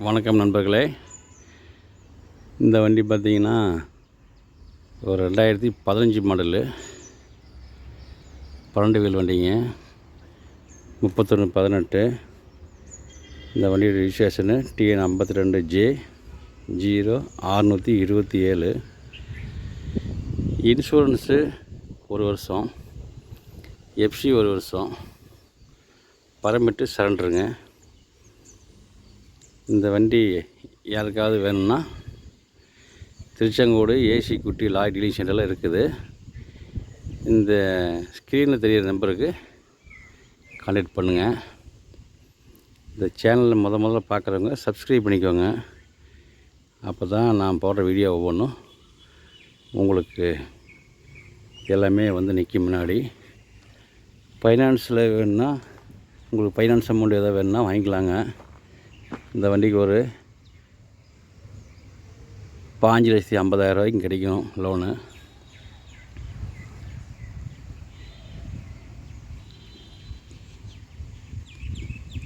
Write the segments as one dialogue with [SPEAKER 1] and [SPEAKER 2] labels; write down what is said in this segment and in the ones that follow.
[SPEAKER 1] வணக்கம் நண்பர்களே. இந்த வண்டி பார்த்திங்கன்னா ஒரு 2015 மாடலு 12 வீல் வண்டிங்க. 3118. இந்த வண்டியோட ரிஜிஸ்ட்ரேஷனு TN 52J 0627. இன்சூரன்ஸு 1 வருஷம், FC 1 வருஷம், பர்மிட்டு சரண்டருங்க. இந்த வண்டி யாருக்காவது வேணும்னா திருச்செங்கோடு ஏசி குட்டி லாரி டீலிங் சென்டரில் இருக்குது. இந்த ஸ்க்ரீனில் தெரிகிற நம்பருக்கு கான்டாக்ட் பண்ணுங்கள். இந்த சேனலில் முதல்ல பார்க்குறவங்க சப்ஸ்கிரைப் பண்ணிக்கோங்க. அப்போ தான் நான் போடுற வீடியோ ஒவ்வொன்றும் உங்களுக்கு எல்லாமே நிற்கும். முன்னாடி ஃபைனான்ஸில் வேணும்னா உங்களுக்கு ஃபைனான்ஸ் அமௌண்ட் எதாவது வேணும்னா வாங்கிக்கலாங்க. இந்த வண்டிக்கு ஒரு 5,50,000 ரூபாய்க்கு கிடைக்கும் லோனு.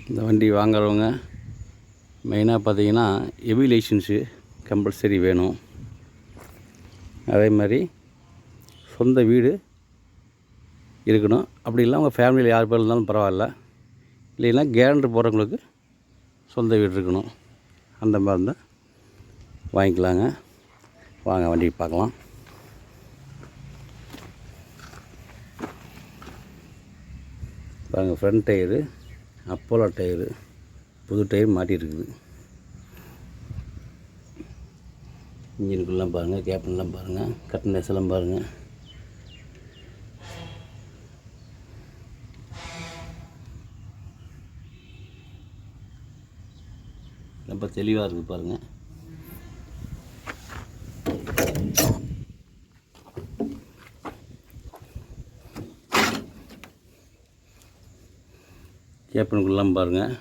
[SPEAKER 1] இந்த வண்டி வாங்குறவங்க மெயினாக பார்த்திங்கன்னா ஹெவி லைசன்ஸு கம்பல்சரி வேணும். அதே மாதிரி சொந்த வீடு இருக்கணும். அப்படி இல்லை உங்கள் ஃபேமிலியில் யார் பேர் இருந்தாலும் பரவாயில்ல, இல்லைன்னா கேரண்டர் போகிறவங்களுக்கு சொந்த வீடு இருக்கணும். அந்த மாதிரி இருந்தால் வாங்கிக்கலாங்க. வாங்க வண்டி பார்க்கலாம். பாருங்கள், ஃப்ரண்ட் டயரு அப்போலோ டயரு, புது டயர் மாட்டியிருக்குது. இன்ஜினுக்குள்ளெலாம் பாருங்கள், கேப்டன்லாம் பாருங்கள், கட்டனேசெல்லாம் பாருங்கள். ரொம்ப தெளிவாக இருக்குது பாருங்கள். கேப்பனுக்குள்ளெலாம் பாருங்கள்,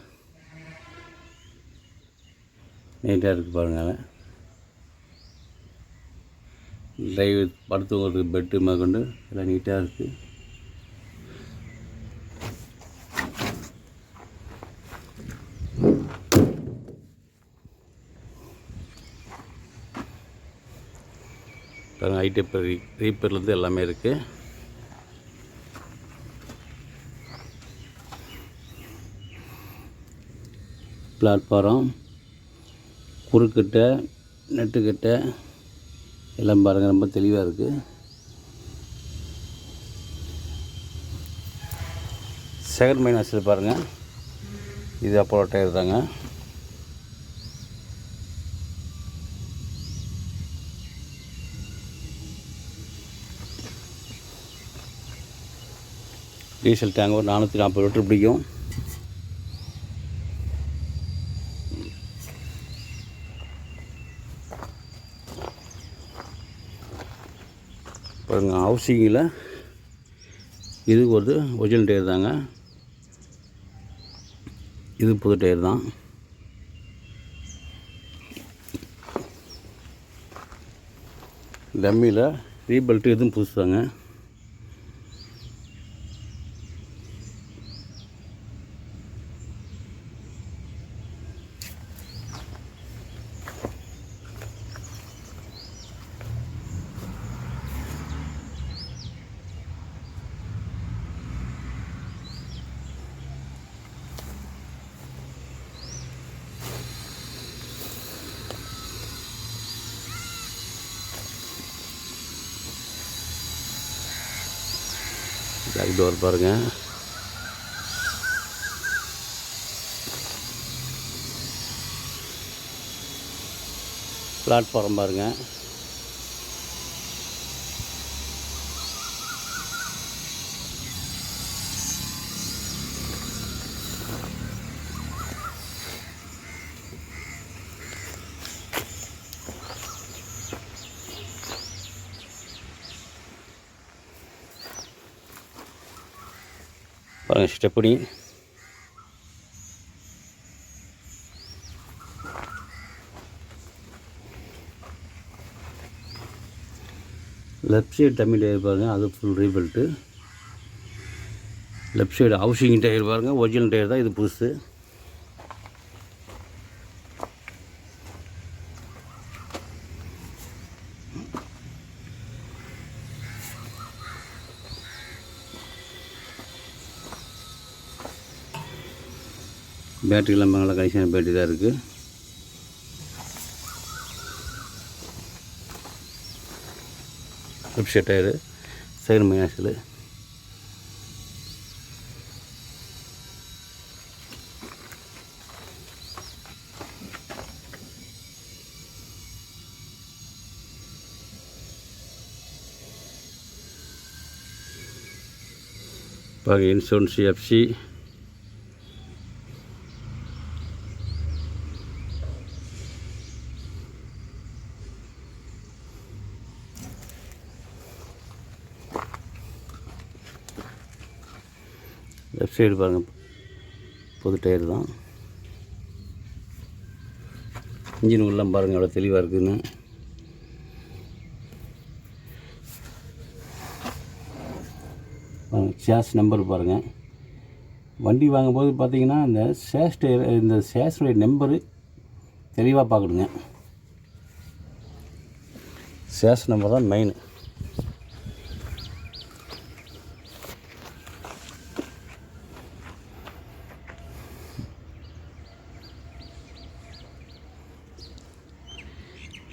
[SPEAKER 1] நீட்டாக இருக்குது பாருங்கள். டிரைவ் படுத்துவங்களுக்கு பெட்டு மேற்கொண்டு எல்லாம் நீட்டாக இருக்குது. பாருங்கள், ஐடிஎப் ரீப்பர்லேருந்து எல்லாமே இருக்குது. பிளாட்ஃபாரம், குறுக்கிட்ட, நெட்டுக்கிட்ட எல்லாம் பாருங்கள், ரொம்ப தெளிவாக இருக்குது. செகண்ட் மைனஸில் பாருங்கள், இது அப்போலோ டயர் தாங்க. டீசல் டேங்க் ஒரு 440 லிட்டர் பிடிக்கும். பாருங்கள், ஹவுசிங்கில் இது ஒரு ஒரிஜினல் டயர் தாங்க. இது புது டயர் தான். டம்மியில் ரீபெல்ட்டு எதுவும் புதுசு தாங்க. பேக் டோர் பாருங்கள். பிளாட்ஃபார்ம் பாருங்கள். பாருங்கள், stepney, left side dummy tyre பாருங்கள், அது full rebuilt. Left side housing tyre பாருங்கள், ஒரிஜினல் டயர் தான், இது புதுசு. பேட்டரி எல்லாம் நல்லா கண்டிஷனான பேட்டரி தான் இருக்குது. ரிப்ஷே டயரு, சைடு மைனாசில். பாருங்க இன்சூரன்ஸ் எஃப்சி, லெஃப்ட் சைடு பாருங்கள் புது டயர் தான். இன்ஜின் உள்ளே பாருங்கள் எவ்வளோ தெளிவாக இருக்குதுன்னு. சேஸ் நம்பர் பாருங்கள். வண்டி வாங்கும்போது பார்த்தீங்கன்னா இந்த சேஸுடைய நம்பரு தெளிவாக பார்க்கணுங்க. சேஸ் நம்பர் தான் மெயின்.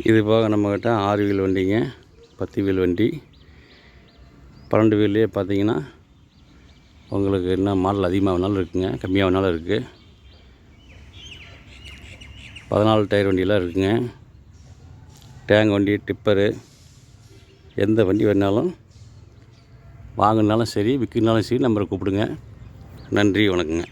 [SPEAKER 1] இது போக நம்மக்கிட்ட 6 வீல் வண்டிங்க, 10 வீல் வண்டி, 12 வீல்லையே பார்த்தீங்கன்னா உங்களுக்கு என்ன மாடல் அதிகமாக வேணாலும் இருக்குங்க, கம்மியாக வேணாலும் இருக்குது. 14 டயர் வண்டியெலாம் இருக்குங்க. டேங்க் வண்டி, டிப்பரு, எந்த வண்டி வேணாலும் வாங்கினாலும் சரி விற்கினாலும் சரி நம்பரை கூப்பிடுங்க. நன்றி, வணக்கங்க.